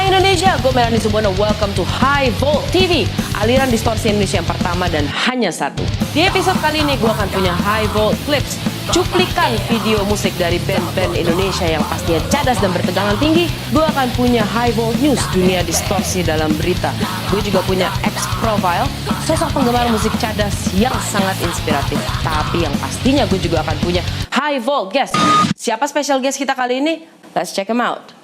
Indonesia, gue Melanie Subono. Welcome to High Volt TV, aliran distorsi Indonesia yang pertama dan hanya satu. Di episode kali ini gue akan punya High Volt Clips, cuplikan video musik dari band-band Indonesia yang pastinya cadas dan bertegangan tinggi. Gue akan punya High Volt News, dunia distorsi dalam berita. Gue juga punya X Profile, sosok penggemar musik cadas yang sangat inspiratif. Tapi yang pastinya gue juga akan punya High Volt Guest. Siapa special guest kita kali ini? Let's check him out.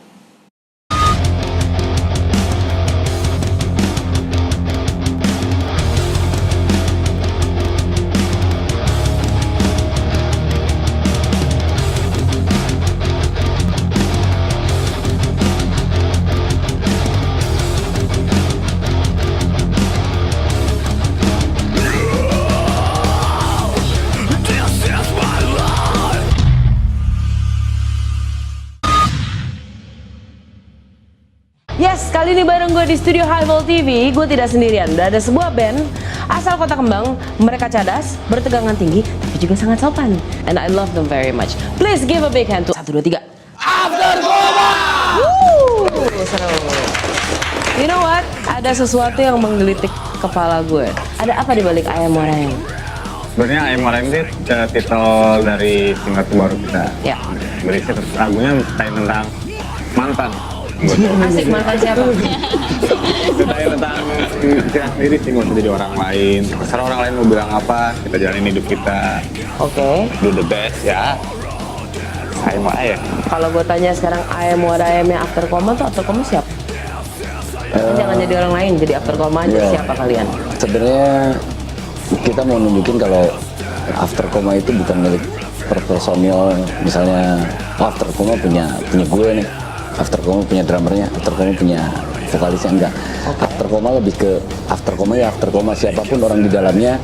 Yes, kali ini bareng gue di studio High Volt TV. Gue tidak sendirian, udah ada sebuah band asal Kota Kembang. Mereka cadas, bertegangan tinggi, tapi juga sangat sopan. And I love them very much. Please give a big hand to 1, 2, 3 After Koma! Seru. You know what? Ada sesuatu yang menggelitik kepala gue. Ada apa di balik Ayam Warayam? Sebenarnya Ayam Warayam itu titel dari single terbaru kita. Ya. Berisi lagunya tentang mantan. Asik, mantan siapa? Kita tentang kita sendiri sih, nggak usah jadi orang lain. Terserah orang lain mau bilang apa, kita jalanin hidup kita. Oke. Do the best ya. Ayam Warayam. Kalau gue tanya sekarang Ayam Warayam yang After Koma tuh After Koma siapa? Jangan jadi orang lain, jadi After Koma aja. Siapa kalian? Sebenarnya kita mau nunjukin kalau After Koma itu bukan milik personil. Misalnya After Koma punya gue nih, After Koma punya drummernya, After Koma punya vokalisnya, enggak. After Koma lebih ke After Koma ya After Koma, siapapun orang di dalamnya,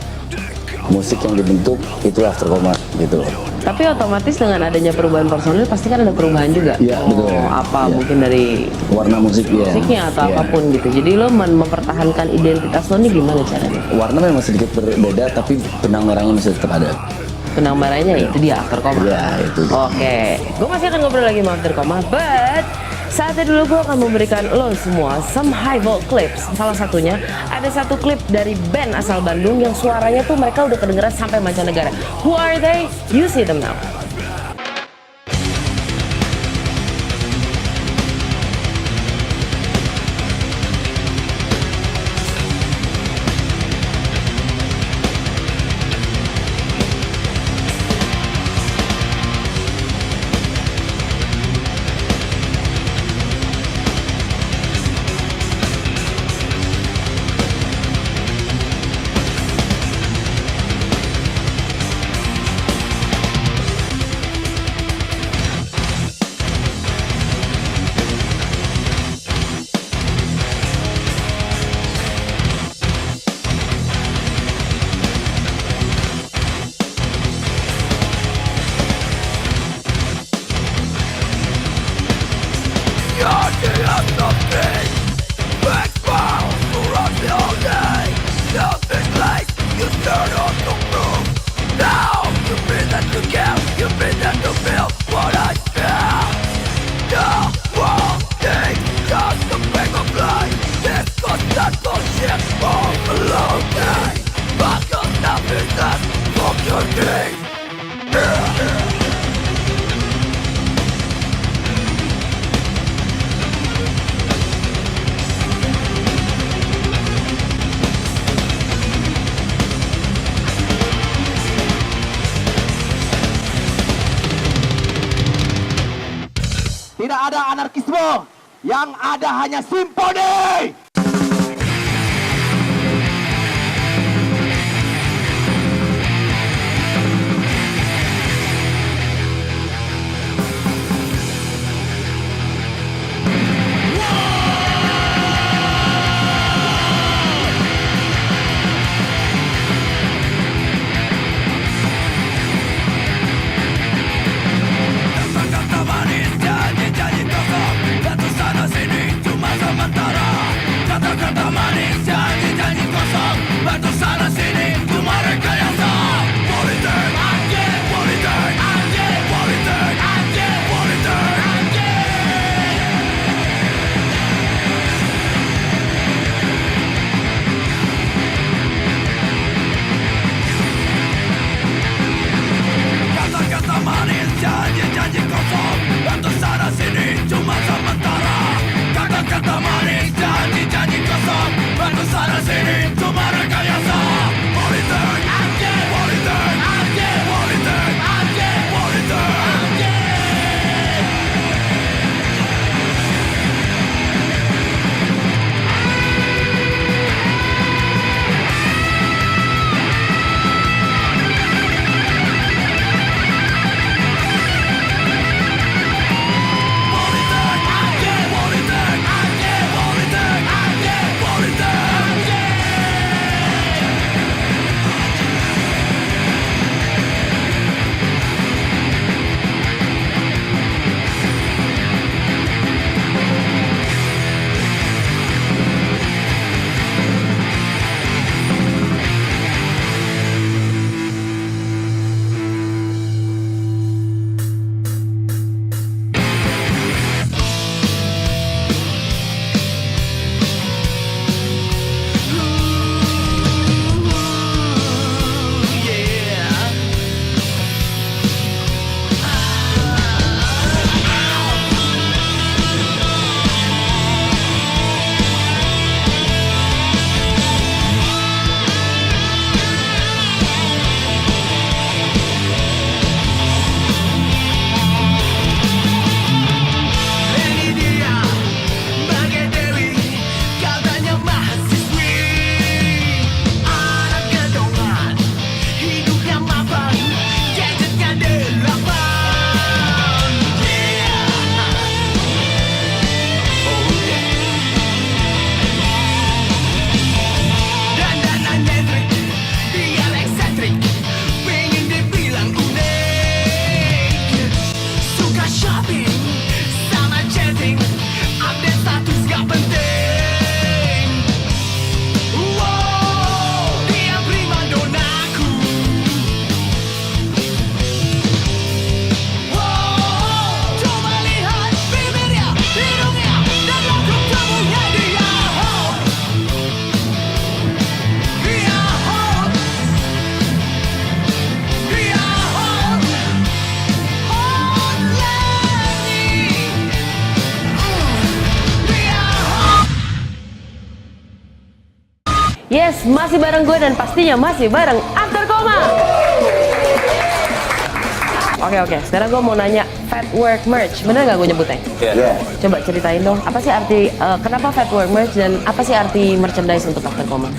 musik yang dibentuk itu After Koma gitu. Tapi otomatis dengan adanya perubahan personil pasti kan ada perubahan juga. Iya, betul. Apa Ya. mungkin dari Warna musiknya atau apapun gitu. Jadi lo mempertahankan identitas lo nih gimana caranya? Warna memang sedikit berbeda, tapi benang merahnya masih tetap ada. Benang merahnya itu dia After Koma. Iya, itu dia. Oke, gue masih akan ngobrol lagi sama After Koma, but saatnya dulu gue akan memberikan lo semua some High Volt clips. Salah satunya ada satu klip dari band asal Bandung yang suaranya tuh mereka udah kedengeran sampai mancanegara. Who are they? You see them now. Tidak ada anarkisme, yang ada hanya simfoni. Janji-janji kosong, batu sana sini cuma sementara. Yes, masih bareng gue dan pastinya masih bareng After Koma. Oke, sekarang gue mau nanya Fat Work Merch, bener gak gue nyebutnya? Iya. Coba ceritain dong, apa sih arti, kenapa Fat Work Merch dan apa sih arti merchandise untuk After Koma?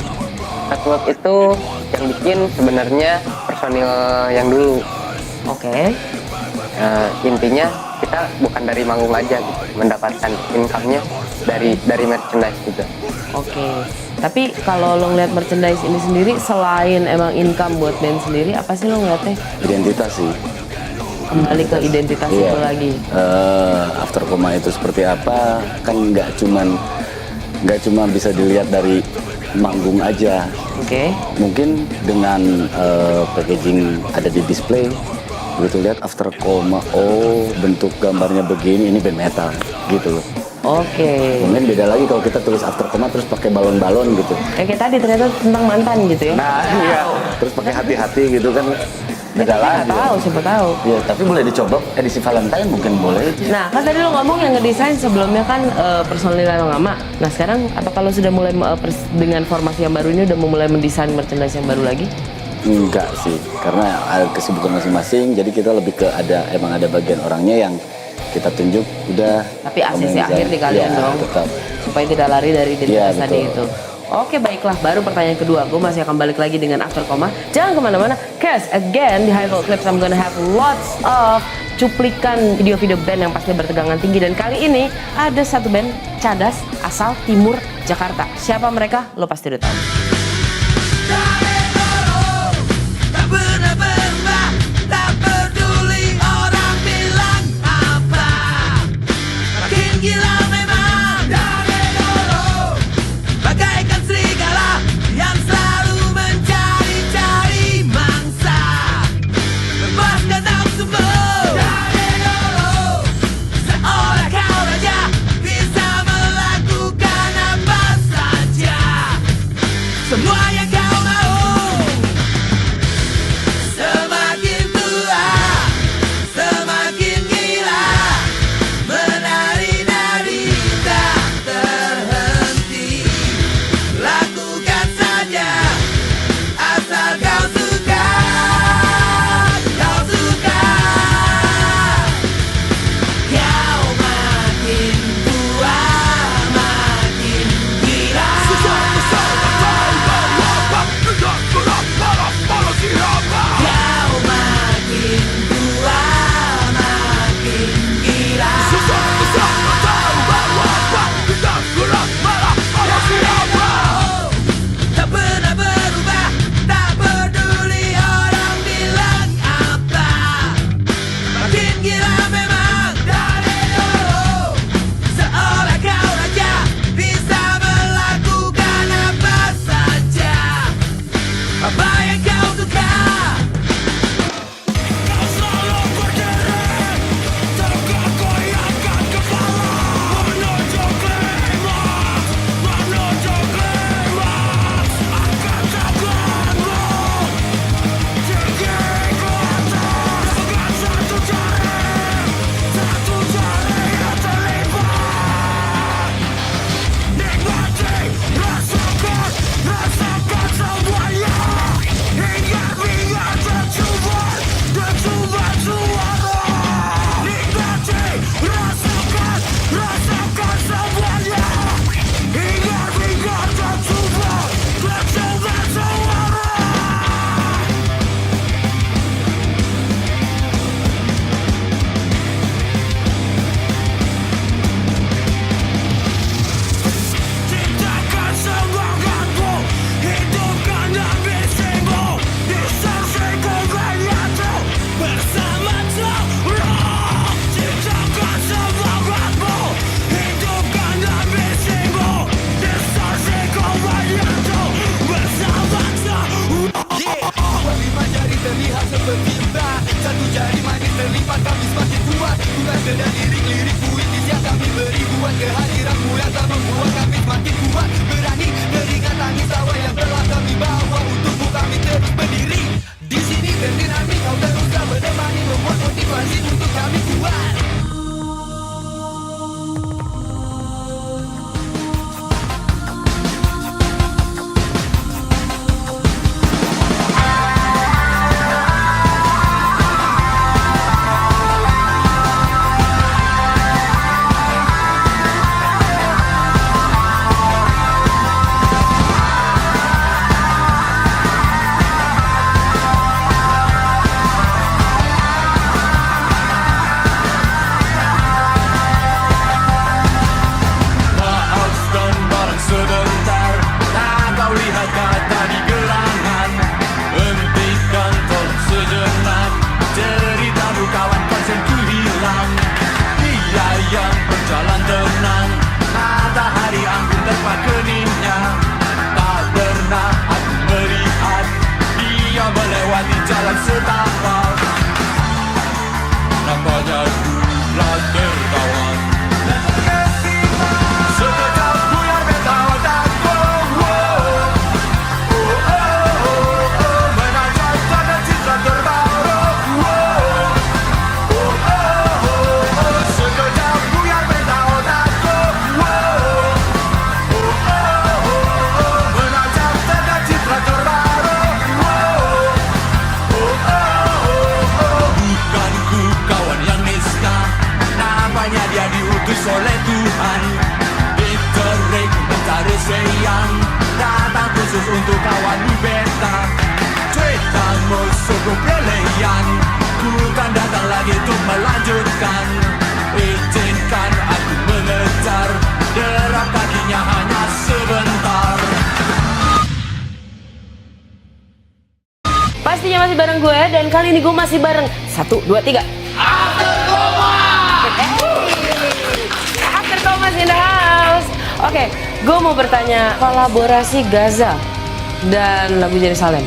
Fatwork itu yang bikin sebenarnya personil yang dulu. Oke. Intinya kita bukan dari manggung aja gitu, mendapatkan income-nya dari merchandise juga. Oke. Tapi kalau lo ngeliat merchandise ini sendiri, selain emang income buat band sendiri, apa sih lo ngeliatnya? Identitas sih. Kembali ke identitas Iya. itu lagi. After Koma itu seperti apa? Kan nggak cuma bisa dilihat dari manggung aja. Oke. Mungkin dengan packaging ada di display, begitu lihat After Koma, oh bentuk gambarnya begini, ini band metal gitu loh. Oke. Kemudian beda lagi kalau kita tulis After Koma terus pakai balon-balon gitu. Kayak tadi ternyata tentang mantan gitu ya? Nah iya, terus pakai hati-hati gitu kan beda lagi. Nggak tahu, siapa tahu. Ya tapi boleh dicoba edisi Valentine mungkin boleh itu. Nah, kan tadi lo ngomong yang ngedesain sebelumnya kan personil yang lama. Nah, sekarang apa kalau sudah mulai dengan formasi yang baru ini udah mulai mendesain merchandise yang baru lagi? Enggak sih, karena ada kesibukan masing-masing, jadi kita lebih ke emang ada bagian orangnya yang kita tunjuk udah. Tapi ACC kamu akhir di kalian ya, dong. Tetap. Supaya tidak lari dari identitas Iya, tadi betul. itu. Oke, baiklah. Baru pertanyaan kedua. Gue masih akan balik lagi dengan After Koma. Jangan kemana-mana. Cause again, di High Volt Clips I'm gonna have lots of cuplikan video-video band yang pasti bertegangan tinggi. Dan kali ini ada satu band cadas asal timur Jakarta. Siapa mereka? Lo pasti udah tahu. Tak pernah berubah, tak peduli orang bilang apa. Makin gila memang dari dulu, bagaikan serigala yang selalu mencari-cari mangsa. Lepaskan nafsumu dari dulu, seolah kau raja bisa melakukan apa saja. Semua yang kau mau. Semakin tua, semakin gila, menari-nari tak terhenti. Lakukan saja, asal kau suka, kau suka. Kau makin tua, makin gila. Kau makin tua, makin gila. Tak pernah berubah, tak peduli orang bilang apa. Makin gila memang dari dulu, seolah kau raja bisa melakukan apa saja. Apa yang kau suka? Kau selalu berdiri, tegak goyangkan kepala, menuju klimaks, menuju klimaks. Angkat tanganmu, tinggi ke atas, dengan satu jari yang terlibat. Nikmati, rasakan semuanya. Ingat tercubur suara. Nikmati, rasakan semuanya. Ingat tercubur suara. Ciptakan semangatmu, hidupkan ambisimu, distorsikan gayanya bersama Torah. Ciptakan semangatmu, hidupkan ambisimu, distorsikan gayanya bersama Torah. Dua lima jari terlihat seperti ular, satu jari manis terlipat kami semakin kuat. Tugas dan lirik-lirik puitis yang kami beri, buat kehadiranmu yang tak membuat kami semakin kuat. Berani teringat tangis tawa yang telah kami bawa, untukmu kami terus berdiri. Di sini berdinamik, kau teruslah menemani, membuat motivasi untuk kami kuat. jalan setapak. Namanya bulan dermawan. Sekejap buyar mental otakku. Menajam pada citra terbaru. Sekejap buyar mental otakku. Menajam pada citra terbaru. Bukan ku kawan yang niska, namanya dia diutus oleh Tuhan. Diterik mencari sayang, datang khusus untuk kawan di beta. Cerita musuh peleyan, ku kan datang lagi untuk melanjutkan. Izinkan aku mengejar, derap kakinya hanya sebentar. Pastinya masih bareng gue dan kali ini gue masih bareng 1, 2, 3 After Komas in the house. Oke, gue mau bertanya kolaborasi Gaza dan lagu Jerusalem.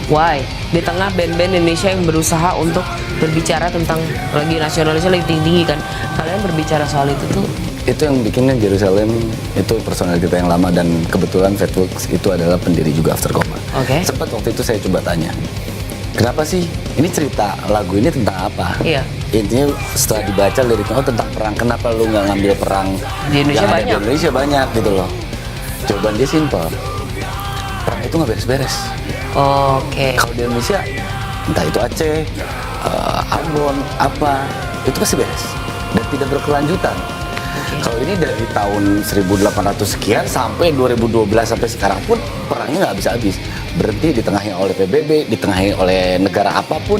Why? Di tengah band-band Indonesia yang berusaha untuk berbicara tentang lagi nasionalisnya lagi tinggi kan. Kalian berbicara soal itu tuh. Itu yang bikinnya Jerusalem, itu personal kita yang lama dan kebetulan Fatworks itu adalah pendiri juga After Koma. Oke. Sempat waktu itu saya coba tanya, kenapa sih ini cerita lagu ini tentang apa? Iya. Intinya setelah dibaca liriknya, oh tentang perang, kenapa lu nggak ngambil perang Di Indonesia yang ada banyak. di Indonesia banyak gitu loh. Jawaban dia simpel, perang itu nggak beres-beres. Oke. Kalau di Indonesia, entah itu Aceh, Ambon, apa, itu pasti beres dan tidak berkelanjutan. Kalau ini dari tahun 1800 sekian sampai 2012 sampai sekarang pun perangnya nggak habis-habis. Berhenti ditengahi oleh PBB, ditengahi oleh negara apapun,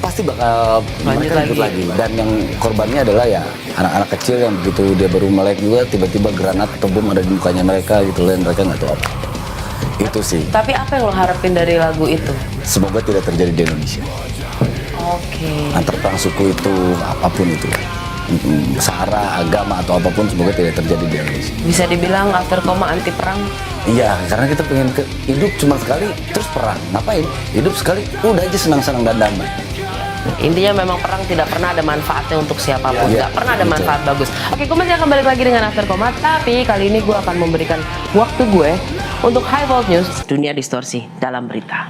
pasti bakal Lanjut mereka ribut lagi. lagi. Dan yang korbannya adalah ya anak-anak kecil yang begitu dia baru melek juga tiba-tiba granat atau bom ada di mukanya mereka gitu loh, dan mereka nggak tahu apa. Itu sih. Tapi apa yang lo harapin dari lagu itu? Semoga tidak terjadi di Indonesia. Oke. Antar perang suku itu apapun itu. Sara, agama atau apapun semoga tidak terjadi di Indonesia. Bisa dibilang After Koma anti perang. Iya, karena kita pengen hidup cuma sekali terus perang. Ngapain? Hidup sekali udah aja senang-senang dan damai. Intinya memang perang tidak pernah ada manfaatnya untuk siapapun, Iya, nggak pernah ada betul. manfaat bagus. Oke, gue masih akan balik lagi dengan After Koma, tapi kali ini gue akan memberikan waktu gue untuk High Volt News, dunia distorsi dalam berita.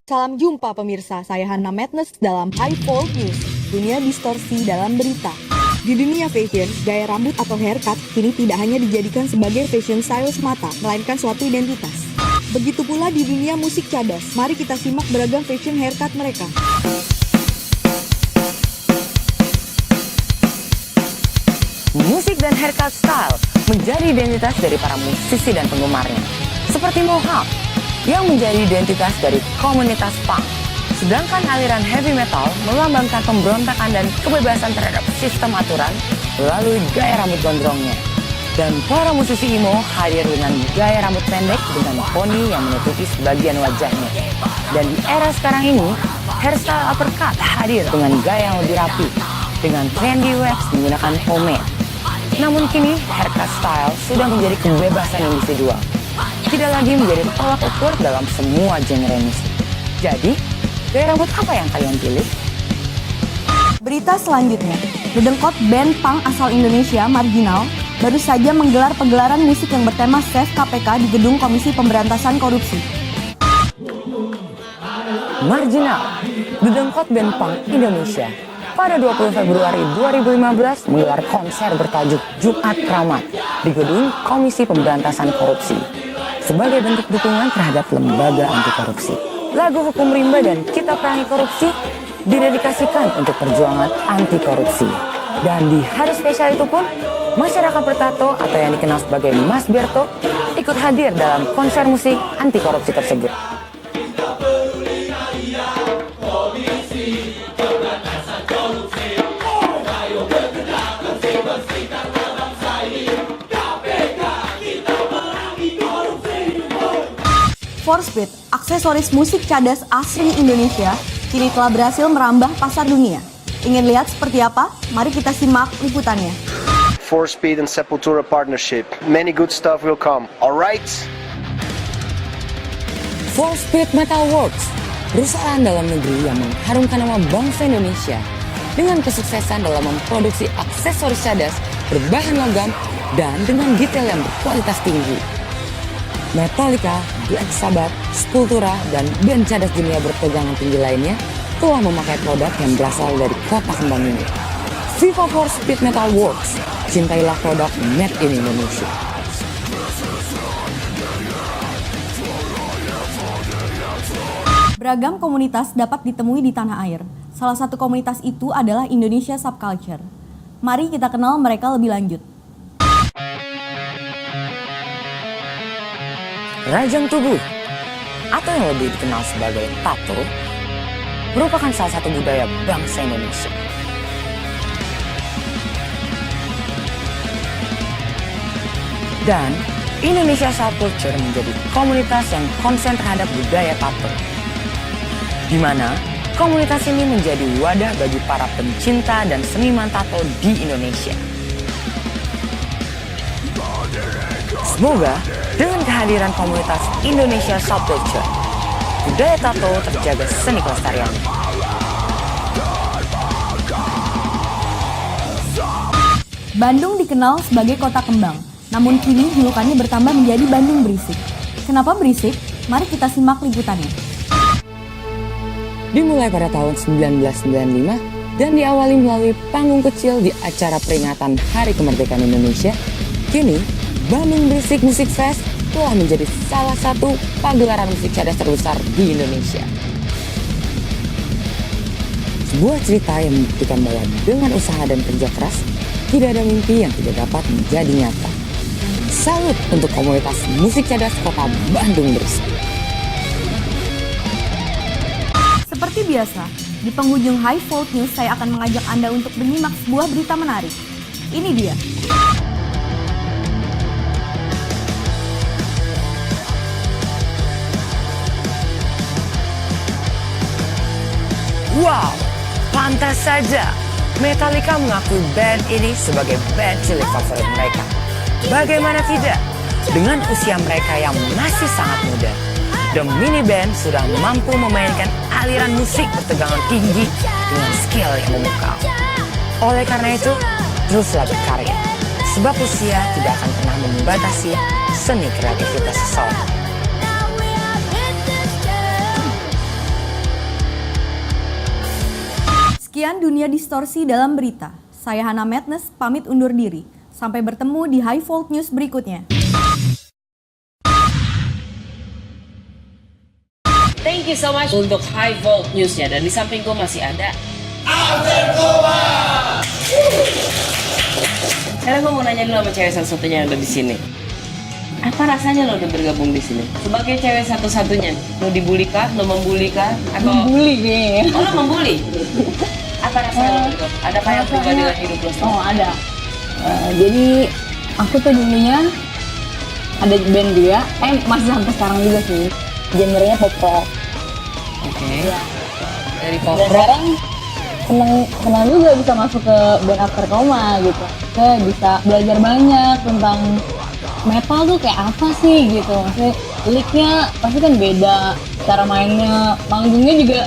Salam jumpa pemirsa, saya Hannah Madness dalam High Volt News, dunia distorsi dalam berita. Di dunia fashion, gaya rambut atau haircut kini tidak hanya dijadikan sebagai fashion style semata, melainkan suatu identitas. Begitu pula di dunia musik cadas, mari kita simak beragam fashion haircut mereka. Musik dan haircut style menjadi identitas dari para musisi dan penggemarnya. Seperti Mohawk, yang menjadi identitas dari komunitas punk. Sedangkan aliran heavy metal melambangkan pemberontakan dan kebebasan terhadap sistem aturan melalui gaya rambut gondrongnya. Dan para musisi emo hadir dengan gaya rambut pendek dengan poni yang menutupi sebagian wajahnya. Dan di era sekarang ini, hairstyle uppercut hadir dengan gaya yang lebih rapi, dengan trendy wax menggunakan pomade. Namun kini, haircut style sudah menjadi kebebasan individual. Tidak lagi menjadi tolak ukur dalam semua genre musik. Jadi, gaya rambut apa yang kalian pilih? Berita selanjutnya, Dedengkot band punk asal Indonesia, Marginal, baru saja menggelar pegelaran musik yang bertema Save KPK di Gedung Komisi Pemberantasan Korupsi. Marginal, Dedengkot band punk Indonesia, pada 20 Februari 2015 menggelar konser bertajuk Jumat Keramat di Gedung Komisi Pemberantasan Korupsi sebagai bentuk dukungan terhadap lembaga anti korupsi. Lagu Hukum Rimba dan Kita Perangi Korupsi didedikasikan untuk perjuangan anti korupsi. Dan di hari spesial itu pun, masyarakat bertato atau yang dikenal sebagai Mas Berto ikut hadir dalam konser musik anti korupsi tersebut. Forcebeat, aksesoris musik cadas asli Indonesia, kini telah berhasil merambah pasar dunia. Ingin lihat seperti apa? Mari kita simak liputannya. 4 Speed and Sepultura partnership. Many good stuff will come. Alright? 4 Speed Metal Works, perusahaan dalam negeri yang mengharumkan nama bangsa Indonesia dengan kesuksesan dalam memproduksi aksesoris cadas berbahan logam dan dengan detail yang berkualitas tinggi. Metallica, Black Sabbath, Sepultura, dan band cadas dunia bertegangan tinggi lainnya telah memakai produk yang berasal dari kota kembang ini. Viva 4 Speed Metal Works, cintailah produk made in Indonesia. Beragam komunitas dapat ditemui di tanah air. Salah satu komunitas itu adalah Indonesia Subculture. Mari kita kenal mereka lebih lanjut. Rajang tubuh, atau yang lebih dikenal sebagai tato, merupakan salah satu budaya bangsa Indonesia. Dan Indonesia Subculture menjadi komunitas yang konsen terhadap budaya tato, di mana komunitas ini menjadi wadah bagi para pencinta dan seniman tato di Indonesia. Semoga dengan kehadiran komunitas Indonesia Subculture, budaya tato terjaga seni kelestariannya. Bandung dikenal sebagai kota kembang, namun kini julukannya bertambah menjadi Bandung Berisik. Kenapa berisik? Mari kita simak liputannya. Dimulai pada tahun 1995 dan diawali melalui panggung kecil di acara peringatan Hari Kemerdekaan Indonesia, kini Bandung Berisik Music Fest telah menjadi salah satu pagelaran musik cadas terbesar di Indonesia. Sebuah cerita yang membuktikan bahwa dengan usaha dan kerja keras, tidak ada mimpi yang tidak dapat menjadi nyata. Salut untuk komunitas musik cadas kota Bandung Berisik. Seperti biasa, di penghujung High Volt News saya akan mengajak Anda untuk menyimak sebuah berita menarik. Ini dia. Wow, pantas saja Metallica mengakui band ini sebagai band cilik favorit mereka. Bagaimana tidak? Dengan usia mereka yang masih sangat muda, The Mini Band sudah mampu memainkan aliran musik bertegangan tinggi dengan skill yang memukau. Oleh karena itu, teruslah berkarya, sebab usia tidak akan pernah membatasi seni kreativitas seseorang. Sekian Dunia Distorsi dalam berita. Saya Hana Madness, pamit undur diri. Sampai bertemu di High Volt News berikutnya. Thank you so much untuk High Volt News-nya. Dan di samping gue masih ada sekarang gue mau nanya dulu sama cewek satu-satunya yang ada di sini. Apa rasanya lo udah bergabung di sini? Sebagai cewek satu-satunya, lo dibully kah? Lo membuli kah? Atau Membuli nih. Oh, lo membuli? Apa rasanya lo bergabung? Ada apa yang berubah dengan hidup lo? Oh, ada. Jadi aku tuh dulunya ada band juga, masih sampai sekarang juga sih. Genrenya pop rock. Oke. Ya. Dari pop Dan rock. sekarang senang juga bisa masuk ke band After Coma gitu. Saya bisa belajar banyak tentang metal tuh kayak apa sih gitu. Maksudnya licknya pasti kan beda, cara mainnya, manggungnya juga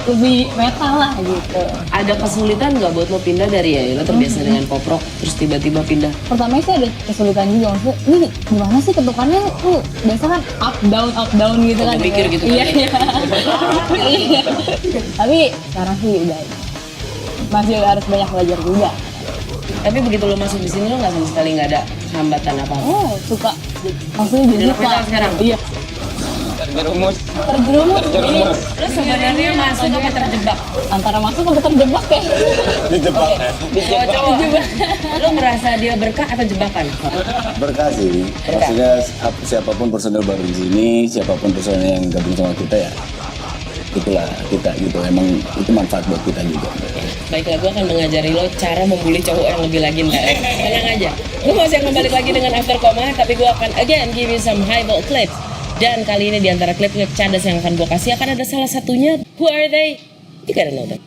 lebih metal lah gitu. Ada kesulitan nggak buat lo pindah dari ya lo terbiasa dengan pop rock terus tiba-tiba pindah? Pertama sih ada kesulitan juga, maksudnya ini gimana sih ketukannya tuh biasa kan up down gitu kan. Mikir gitu Iya, kan? iya. Iya. Tapi sekarang sih udah masih harus banyak belajar juga. Tapi begitu lo masuk di sini lo nggak sama sekali nggak ada hambatan apa-apa? Oh, suka. Maksudnya jadi Udah pernah sekarang? Iya. Terjerumus. Lo sebenarnya masuk apa terjebak? Antara masuk atau terjebak ya? Dijebak ya. Cowok-cowok. Lo merasa dia berkah atau jebakan? Berkah sih. Maksudnya siapapun personel baru di sini, siapapun personel yang gabung sama kita ya, itulah kita gitu. Emang itu manfaat buat kita juga. Baiklah, gue akan mengajari lo cara membuli cowok yang lebih lagi ntar. Tenang aja. Gue masih akan balik lagi dengan After Coma, tapi gue akan again give you some high volt clips. Dan kali ini di antara klip-klip cadas yang akan gue kasih akan ada salah satunya. Who are they? You gotta know them.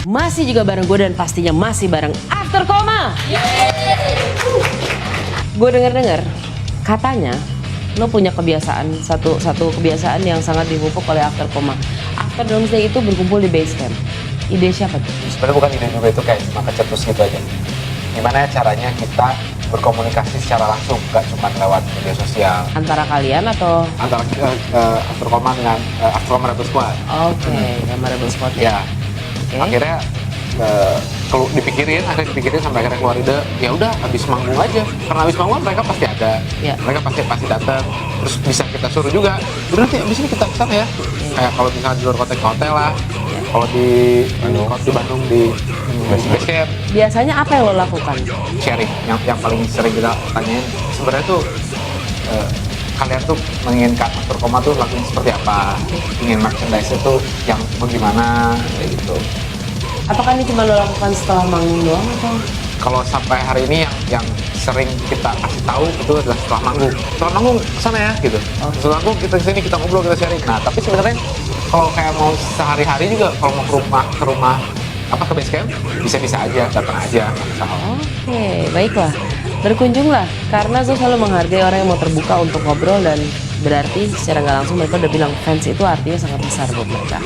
Masih juga bareng gue dan pastinya masih bareng After Koma. Gue denger katanya lo punya kebiasaan, satu kebiasaan yang sangat dipupuk oleh After Koma. After Doomsday itu berkumpul di base camp. Ide siapa tuh? Sebenarnya bukan ide juga, itu kayak cuma kecetus gitu aja. Gimana caranya kita berkomunikasi secara langsung, gak cuma lewat media sosial. Antara kalian atau? Antara After Koma dengan After Koma Rebel Squad. Oke, sama Rebel Squad ya. Akhirnya dipikirin sampai akhirnya keluar ide, ya udah habis manggung aja, karena habis manggung mereka pasti ada, mereka pasti datang, terus bisa kita suruh juga, udah nanti abis ini kita kesana ya, kayak kalau misalnya di luar kota ke hotel lah, kalau di Bandung di base camp. Biasanya apa yang lo lakukan? Sharing, yang paling sering kita tanyain sebenarnya tuh kalian tuh menginginkan After Koma tuh lakuin seperti apa, ingin merchandise itu yang bagaimana kayak gitu. Apakah ini cuma lo lakukan setelah manggung doang atau? Kalau sampai hari ini yang sering kita kasih tahu itu adalah setelah manggung. Setelah manggung kesana ya gitu. Setelah manggung kita kesini, kita ngobrol, kita sharing. Nah tapi sebenarnya kalau kayak mau sehari-hari juga, kalau mau ke rumah ke base camp, bisa-bisa aja, datang aja. Oke, baiklah. Berkunjunglah, karena gue selalu menghargai orang yang mau terbuka untuk ngobrol dan berarti secara nggak langsung mereka udah bilang fans itu artinya sangat besar buat mereka.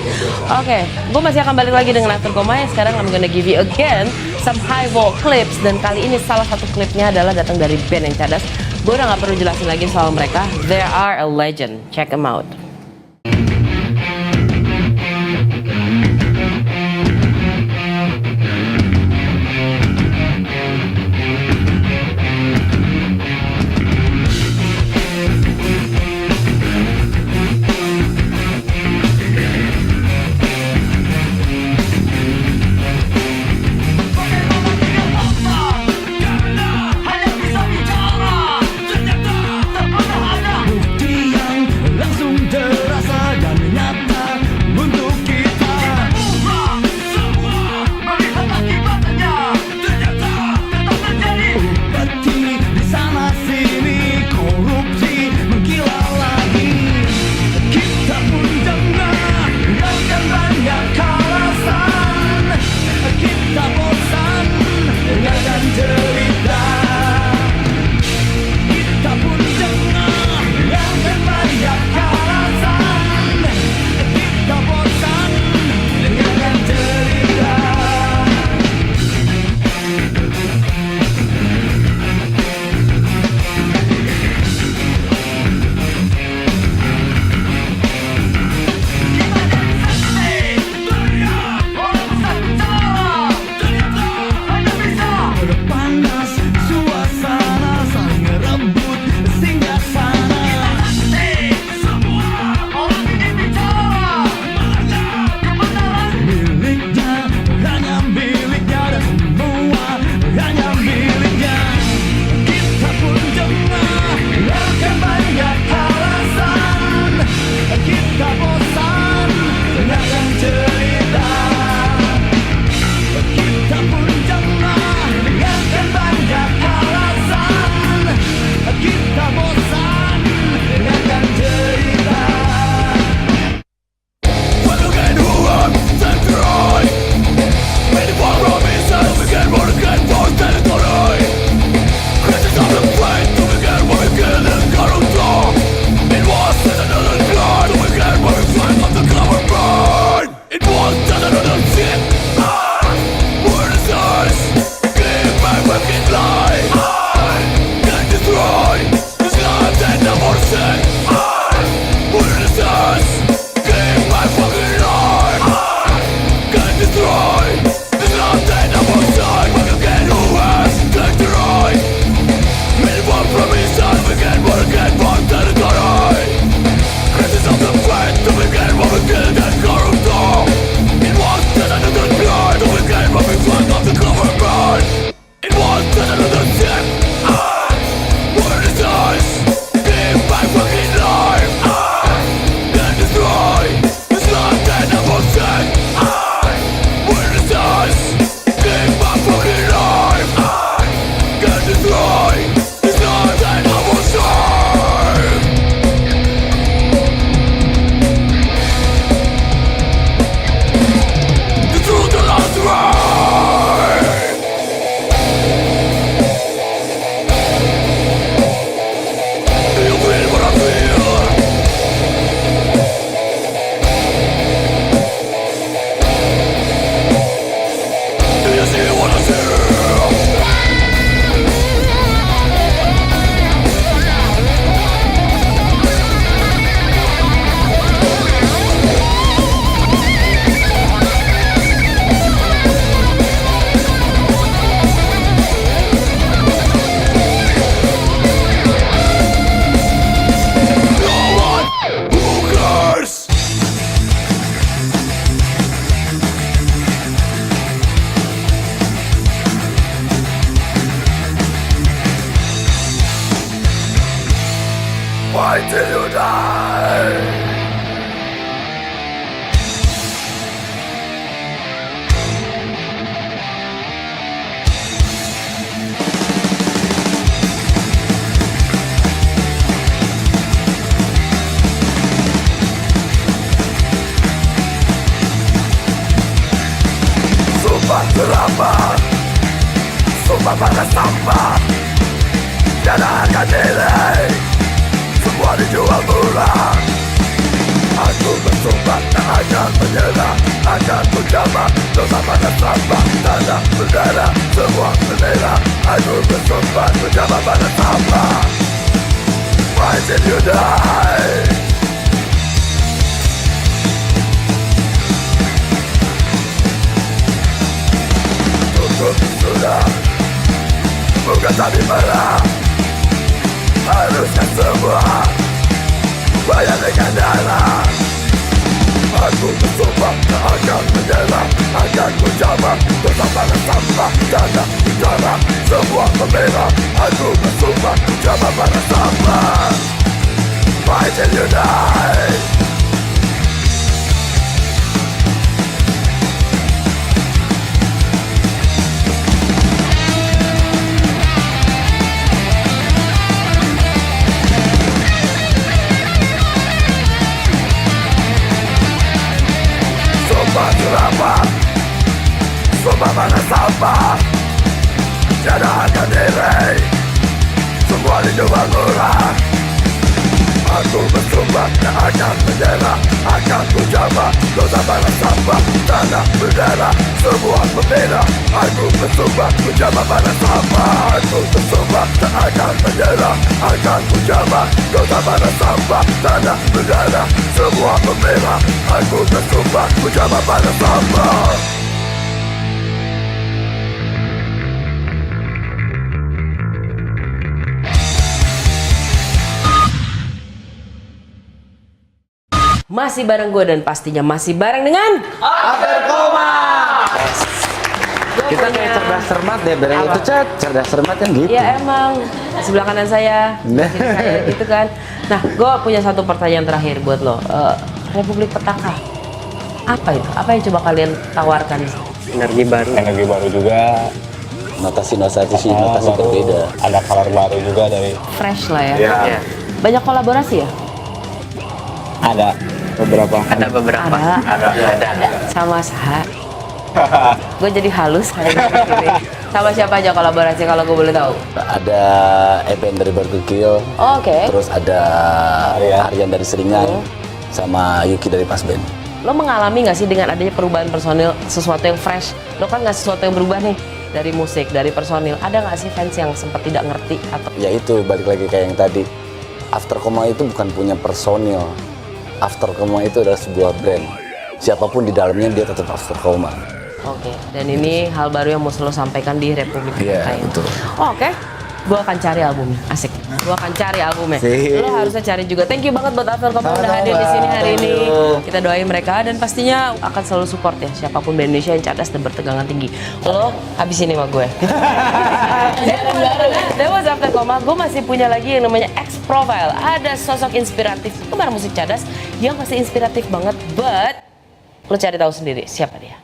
Oke, gue masih akan balik lagi dengan After Koma ya. Sekarang I'm gonna give you again some high volt clips, dan kali ini salah satu klipnya adalah datang dari band yang cadas. Gue udah nggak perlu jelasin lagi soal mereka. They are a legend. Check them out. Langsung selamat. Sumpah pada sampah, tiada harga diri, semua dijual murah. Aku bersumpah tak akan menyerah, akan mencoba dosa pada sampah, tanah berdarah, semua berbeda. Aku bersumpah mencoba pada sampah. Why did you die? Cukup sudah, bukan tadi marah. Harusnya semua bayar dengan darah. Aku bersumpah tak akan menyerah, akan mencoba dosa pada sampah, tanah berdarah, semua membela. Aku bersumpah mencoba pada sampah. Why did you die? Sumpah selamat, sumpah pada sampah, tiada harga diri, semua dijual murah. Aku bersumpah tak akan menyerah, akan mencoba dosa pada sampah, tanah berdarah, semua membela. Aku bersumpah mencoba pada sampah. Aku bersumpah tak akan menyerah, akan mencoba dosa pada sampah, tanah berdarah, semua membela. Aku bersumpah mencoba pada sampah. Masih bareng gue dan pastinya masih bareng dengan After Koma. Kita kayak cerdas cermat deh, dari itu cerdas cermat kan gitu. Ya emang sebelah kanan saya, saya gitu kan. Nah, gue punya satu pertanyaan terakhir buat lo. Republik Petaka, apa itu? Apa yang coba kalian tawarkan? Energi baru. Energi baru juga. Notasi berbeda. Ada color baru juga dari. Fresh lah ya. Iya. Banyak kolaborasi ya? Ada beberapa. Ada beberapa. Ada. Sama Saha. Gue jadi halus hari ini. Sama siapa aja kolaborasi kalau gue boleh tahu? Ada Eben dari Barbecue. Oh, oke. Terus ada Aryan dari Seringan, sama Yuki dari Pasben. Lo mengalami nggak sih dengan adanya perubahan personil, sesuatu yang fresh? Lo kan nggak sesuatu yang berubah nih dari musik, dari personil. Ada nggak sih fans yang sempat tidak ngerti atau? Ya itu balik lagi kayak yang tadi. After Koma itu bukan punya personil. After Koma itu adalah sebuah brand. Siapapun di dalamnya dia tetap After Koma. Oke, dan ini hal baru yang mau lo sampaikan di Republik Iya, Petaka. betul. Oke, gue akan cari albumnya. Asik. Gue akan cari albumnya. Sip. Lo harusnya cari juga. Thank you banget buat After Koma udah hadir di sini hari ini. Kita doain mereka dan pastinya akan selalu support ya siapapun di Indonesia yang cerdas dan bertegangan tinggi. Lo habis ini sama gue. That was After Koma. Gue masih punya lagi yang namanya X Profile. Ada sosok inspiratif penggemar musik cerdas yang pasti inspiratif banget, but lo cari tahu sendiri siapa dia.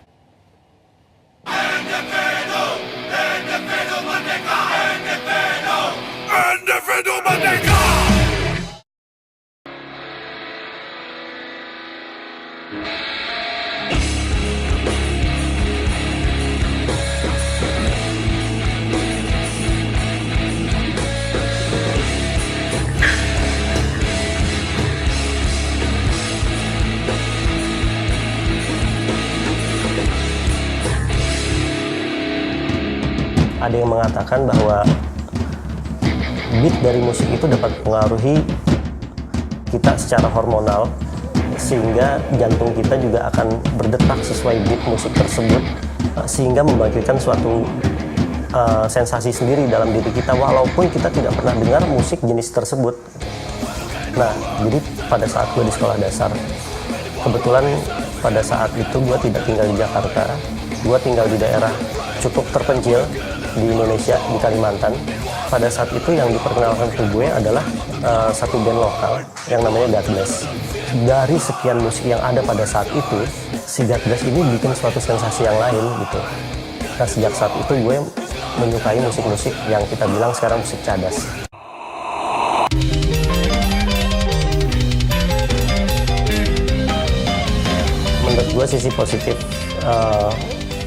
Ada yang mengatakan bahwa beat dari musik itu dapat mempengaruhi kita secara hormonal, sehingga jantung kita juga akan berdetak sesuai beat musik tersebut, sehingga membangkitkan suatu sensasi sendiri dalam diri kita walaupun kita tidak pernah dengar musik jenis tersebut. Nah, jadi pada saat gue di sekolah dasar, kebetulan pada saat itu gue tidak tinggal di Jakarta, gue tinggal di daerah cukup terpencil di Indonesia, di Kalimantan. Pada saat itu yang diperkenalkan ke gue adalah satu band lokal yang namanya God Bless. Dari sekian musik yang ada pada saat itu, si God Bless ini bikin suatu sensasi yang lain gitu. Nah, sejak saat itu gue menyukai musik-musik yang kita bilang sekarang musik cadas. Menurut gue sisi positif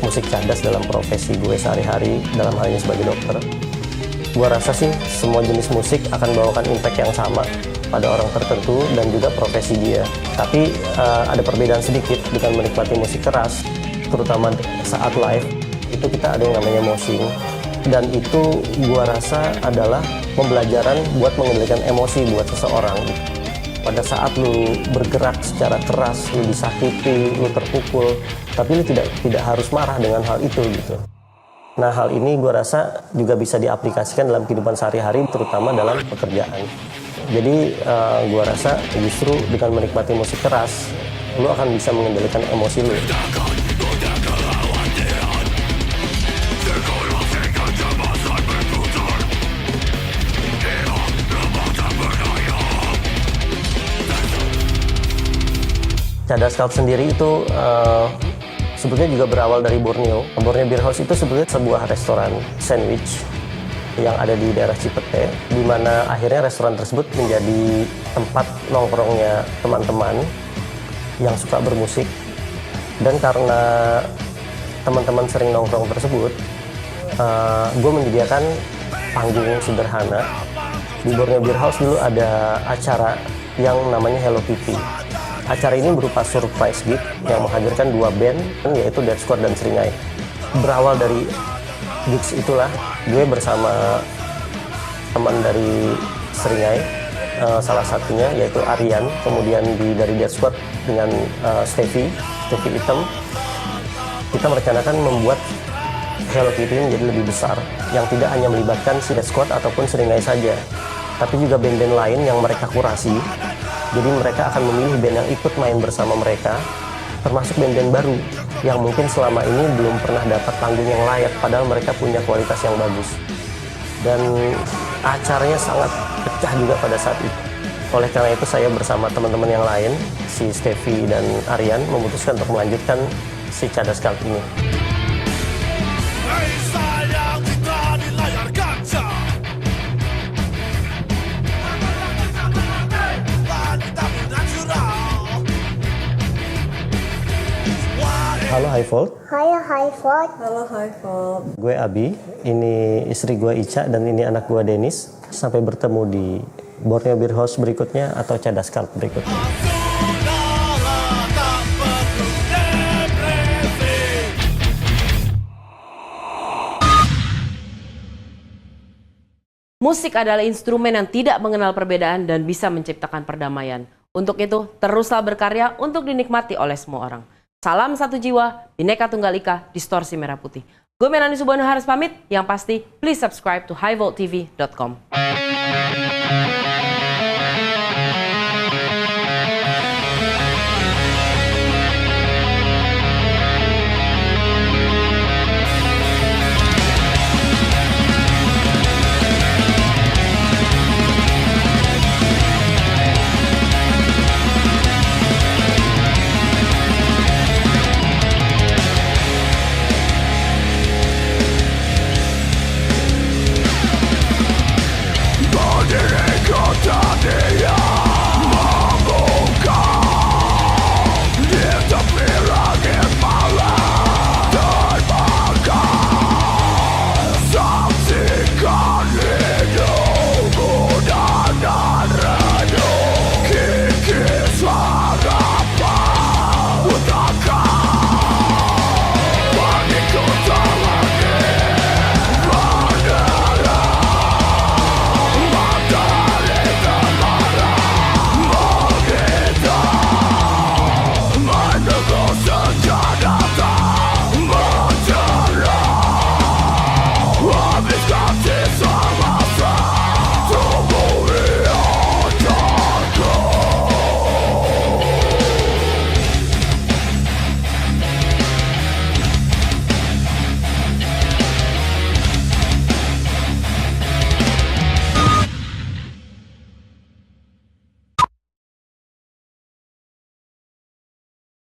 musik cadas dalam profesi gue sehari-hari, dalam hal ini sebagai dokter. Gue rasa sih semua jenis musik akan bawakan impact yang sama pada orang tertentu dan juga profesi dia. Tapi ada perbedaan sedikit dengan menikmati musik keras, terutama saat live, itu kita ada yang namanya moshing. Dan itu gue rasa adalah pembelajaran buat mengendalikan emosi buat seseorang. Pada saat lu bergerak secara keras, lu disakiti, lu terpukul, tapi lu tidak harus marah dengan hal itu gitu. Nah, hal ini gue rasa juga bisa diaplikasikan dalam kehidupan sehari-hari, terutama dalam pekerjaan. Jadi gue rasa justru dengan menikmati musik keras, lu akan bisa mengendalikan emosi lu. Cadas Cult sendiri itu sebetulnya juga berawal dari Borneo. Borneo Beer House itu sebetulnya sebuah restoran sandwich yang ada di daerah Cipete, di mana akhirnya restoran tersebut menjadi tempat nongkrongnya teman-teman yang suka bermusik. Dan karena teman-teman sering nongkrong tersebut, gue menyediakan panggung sederhana. Di Borneo Beer House dulu ada acara yang namanya Hello Kitty. Acara ini berupa surprise gig yang menghadirkan 2 band, yaitu Death Squad dan Seringai. Berawal dari gigs itulah, gue bersama teman dari Seringai, salah satunya yaitu Aryan, kemudian dari Death Squad dengan Stevie Item, kita merencanakan membuat Hello Kitty menjadi lebih besar, yang tidak hanya melibatkan si Death Squad ataupun Seringai saja, tapi juga band-band lain yang mereka kurasi. Jadi mereka akan memilih band yang ikut main bersama mereka, termasuk band-band baru yang mungkin selama ini belum pernah dapat panggung yang layak, padahal mereka punya kualitas yang bagus. Dan acaranya sangat pecah juga pada saat itu. Oleh karena itu saya bersama teman-teman yang lain, si Stevie dan Aryan, memutuskan untuk melanjutkan si Cadas Cult ini. Halo High Volt. Halo High Volt. Halo High Volt. Gue Abi, ini istri gue Ica dan ini anak gue Dennis. Sampai bertemu di Borneo Beer House berikutnya atau Cadas Cult berikutnya. Musik adalah instrumen yang tidak mengenal perbedaan dan bisa menciptakan perdamaian. Untuk itu, teruslah berkarya untuk dinikmati oleh semua orang. Salam satu jiwa, Bhinneka Tunggal Ika, Distorsi Merah Putih. Gue Melanie Subono harus pamit, yang pasti please subscribe to highvolttv.com.